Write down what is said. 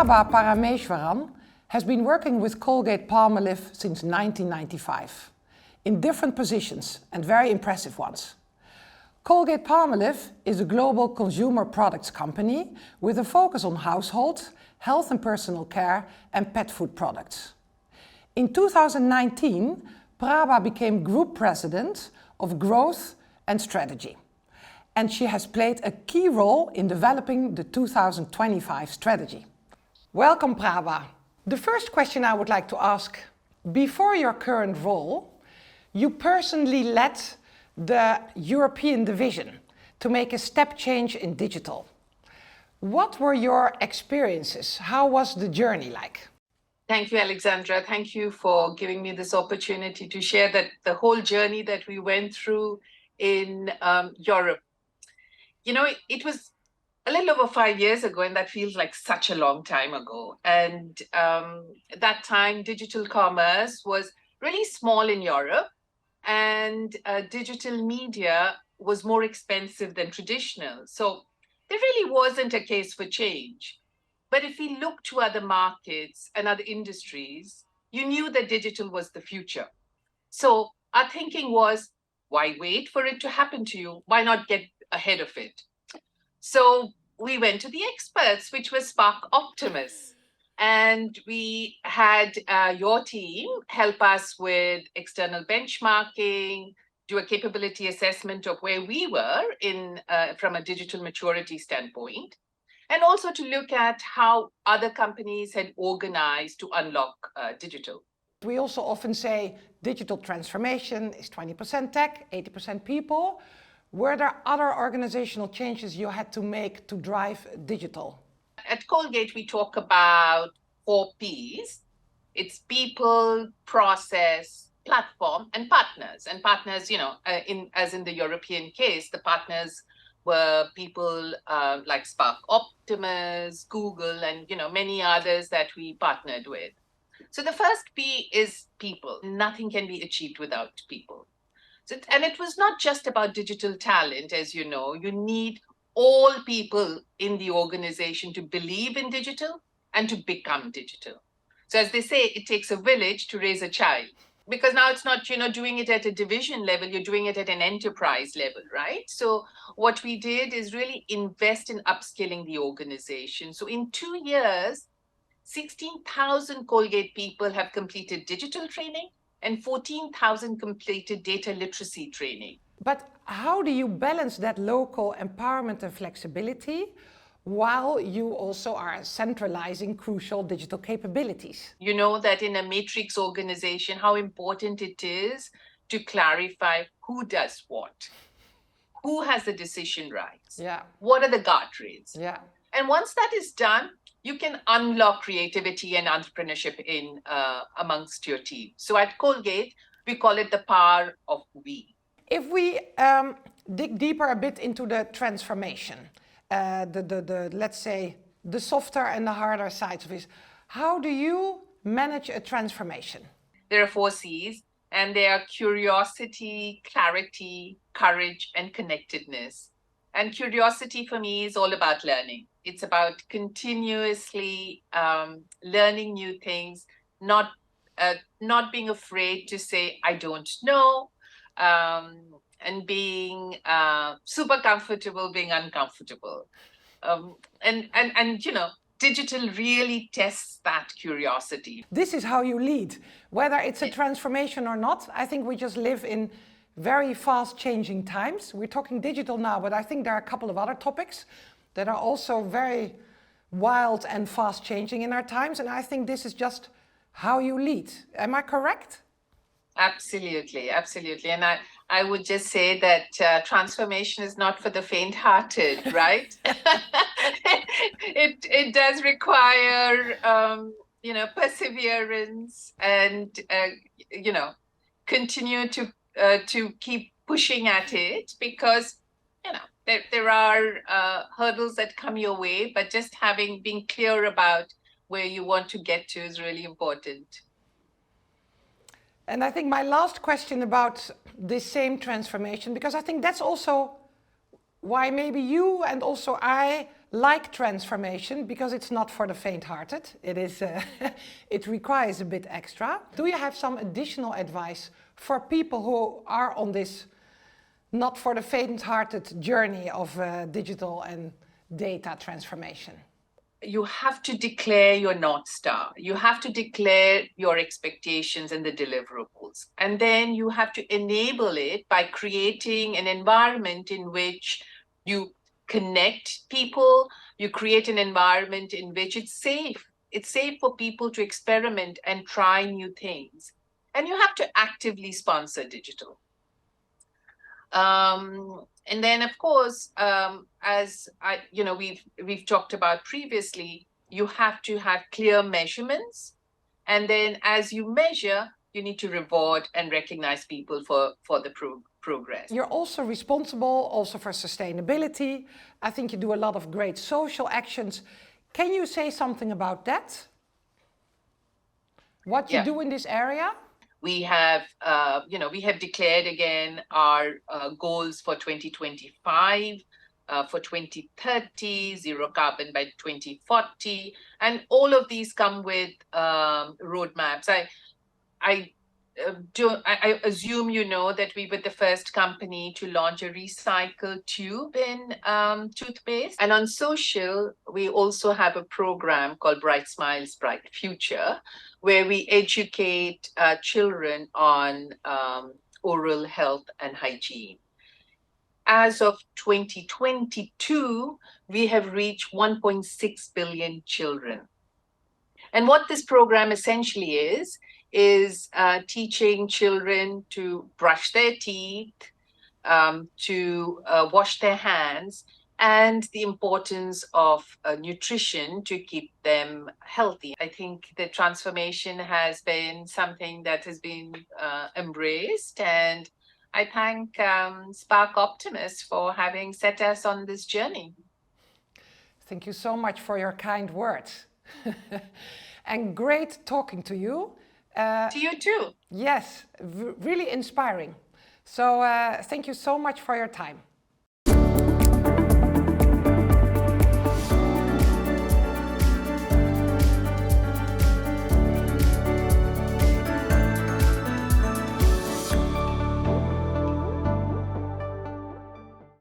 Prabha Parameswaran has been working with Colgate-Palmolive since 1995 in different positions and very impressive ones. Colgate-Palmolive is a global consumer products company with a focus on household, health and personal care and pet food products. In 2019, Prabha became Group President of Growth and Strategy, and she has played a key role in developing the 2025 strategy. Welcome, Prabha. The first question I would like to ask, before your current role, you personally led the European division to make a step change in digital. What were your experiences? How was the journey like? Thank you, Alexandra. Thank you for giving me this opportunity to share the whole journey that we went through in Europe. You know, it was a little over 5 years ago, and that feels like such a long time ago. And that time, digital commerce was really small in Europe, and digital media was more expensive than traditional. So there really wasn't a case for change. But if we look to other markets and other industries, you knew that digital was the future. So our thinking was, why wait for it to happen to you? Why not get ahead of it? So we went to the experts, which was SparkOptimus. And we had your team help us with external benchmarking, do a capability assessment of where we were in from a digital maturity standpoint, and also to look at how other companies had organized to unlock digital. We also often say digital transformation is 20% tech, 80% people. Were there other organizational changes you had to make to drive digital? At Colgate, we talk about 4 Ps. It's people, process, platform, and partners. And partners, you know, as in the European case, the partners were people like SparkOptimus, Google, and many others that we partnered with. So the first P is people. Nothing can be achieved without people. And it was not just about digital talent, as you know. You need all people in the organization to believe in digital and to become digital. So as they say, it takes a village to raise a child. Because now it's not, doing it at a division level, you're doing it at an enterprise level, right? So what we did is really invest in upskilling the organization. So in 2 years, 16,000 Colgate people have completed digital training and 14,000 completed data literacy training. But how do you balance that local empowerment and flexibility while you also are centralizing crucial digital capabilities? You know that in a matrix organization, how important it is to clarify who does what, who has the decision rights, what are the guardrails. And once that is done, you can unlock creativity and entrepreneurship in amongst your team. So at Colgate, we call it the power of we. If we dig deeper a bit into the transformation, let's say the softer and the harder sides of it, how do you manage a transformation? There are 4 Cs, and they are curiosity, clarity, courage, and connectedness. And curiosity for me is all about learning. It's about continuously learning new things, not being afraid to say, I don't know, and being super comfortable being uncomfortable. And digital really tests that curiosity. This is how you lead. Whether it's a transformation or not, I think we just live in very fast changing times. We're talking digital now, but I think there are a couple of other topics that are also very wild and fast changing in our times. And I think this is just how you lead. Am I correct? Absolutely, absolutely. And I would just say that transformation is not for the faint-hearted, right? It does require, perseverance and, continue to keep pushing at it because, there are hurdles that come your way, but just being clear about where you want to get to is really important. And I think my last question about this same transformation, because I think that's also why maybe you and also I like transformation because it's not for the faint-hearted. It is, it requires a bit extra. Do you have some additional advice for people who are on this not for the faint-hearted journey of digital and data transformation? You have to declare your North Star. You have to declare your expectations and the deliverables. And then you have to enable it by creating an environment in which you connect people, you create an environment in which it's safe. It's safe for people to experiment and try new things. And you have to actively sponsor digital. And then, of course, as we've talked about previously, you have to have clear measurements. And then as you measure, you need to reward and recognize people for the progress. You're also responsible also for sustainability. I think you do a lot of great social actions. Can you say something about that? What you do in this area? We have, we have declared again our goals for 2025, for 2030, zero carbon by 2040, and all of these come with roadmaps. I assume you know that we were the first company to launch a recycled tube in toothpaste. And on social, we also have a program called Bright Smiles, Bright Future, where we educate children on oral health and hygiene. As of 2022, we have reached 1.6 billion children. And what this program essentially is teaching children to brush their teeth, to wash their hands, and the importance of nutrition to keep them healthy. I think the transformation has been something that has been embraced, and I thank SparkOptimus for having set us on this journey. Thank you so much for your kind words. And great talking to you. To you too. Yes, really inspiring. So thank you so much for your time.